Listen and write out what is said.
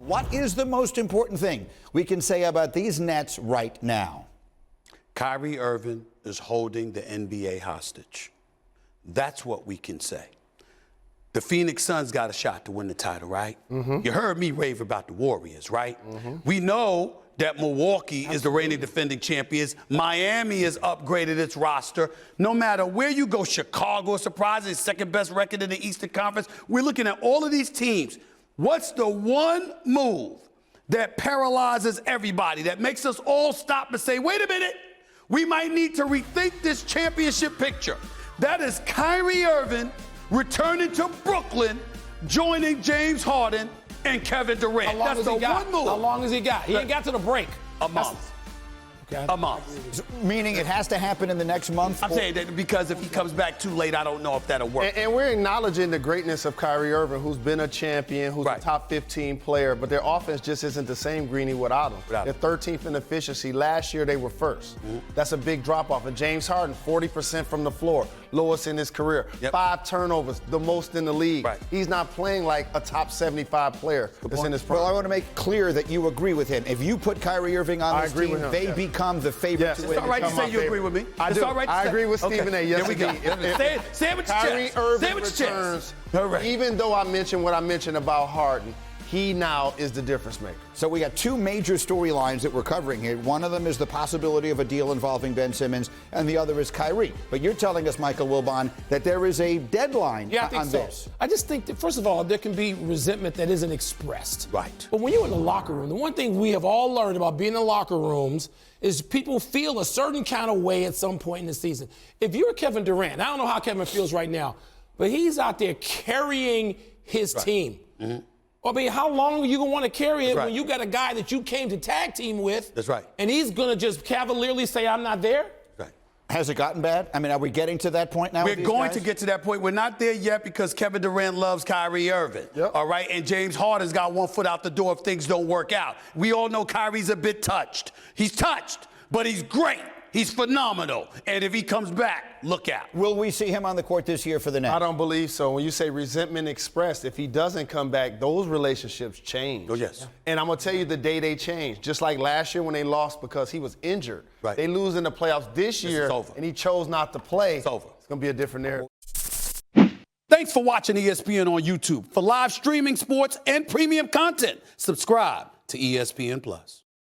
What is the most important thing we can say about these Nets right now? Kyrie Irving is holding the NBA hostage. That's what we can say. The Phoenix Suns got a shot to win the title, right? You heard me rave about the Warriors, right? We know that Milwaukee is the reigning defending champions. Miami has upgraded its roster. No matter where you go, Chicago is surprising, second best record in the Eastern Conference. We're looking at all of these teams. What's the one move that paralyzes everybody, that makes us all stop and say, wait a minute, we might need to rethink this championship picture? That is Kyrie Irving returning to Brooklyn, joining James Harden and Kevin Durant. That's the one move. How long has he got? He ain't got to the break. A month. A month. Meaning it has to happen in the next month? I'm saying that because if he comes back too late, I don't know if that'll work. And we're acknowledging the greatness of Kyrie Irving, who's been a champion, who's a top 15 player, but their offense just isn't the same, Greeny, without him. They're 13th in efficiency. Last year, they were first. That's a big drop-off. And James Harden, 40% from the floor, lowest in his career. 5 turnovers, the most in the league. He's not playing like a top 75 player that's in his prime. Well, I want to make clear that you agree with him. If you put Kyrie Irving on this team, they become the favorite to win. It's all right to say you agree with me. I do. I agree with Stephen A. Yes, Here we go. Say it with your Kyrie chest. Irving returns. Even though I mentioned what I mentioned about Harden, he now is the difference maker. So we got 2 major storylines that we're covering here. One of them is the possibility of a deal involving Ben Simmons, and the other is Kyrie. But you're telling us, Michael Wilbon, that there is a deadline on this. I just think that, first of all, there can be resentment that isn't expressed. Right. But when you're in the locker room, the one thing we have all learned about being in locker rooms is people feel a certain kind of way at some point in the season. If you're Kevin Durant, I don't know how Kevin feels right now, but he's out there carrying his team. I mean, how long are you going to want to carry it when you got a guy that you came to tag team with? That's right. And he's going to just cavalierly say, I'm not there? Right. Has it gotten bad? I mean, are we getting to that point now? We're going to get to that point. We're not there yet because Kevin Durant loves Kyrie Irving. All right? And James Harden's got one foot out the door if things don't work out. We all know Kyrie's a bit touched. He's touched, but he's great. He's phenomenal. And if he comes back, look out. Will we see him on the court this year for the Nets? I don't believe so. When you say resentment expressed, if he doesn't come back, those relationships change. Oh, yes. And I'm going to tell you the day they change. Just like last year when they lost because he was injured. They lose in the playoffs this year, and he chose not to play. It's over. It's going to be a different narrative. Thanks for watching ESPN on YouTube. For live streaming sports and premium content, subscribe to ESPN+.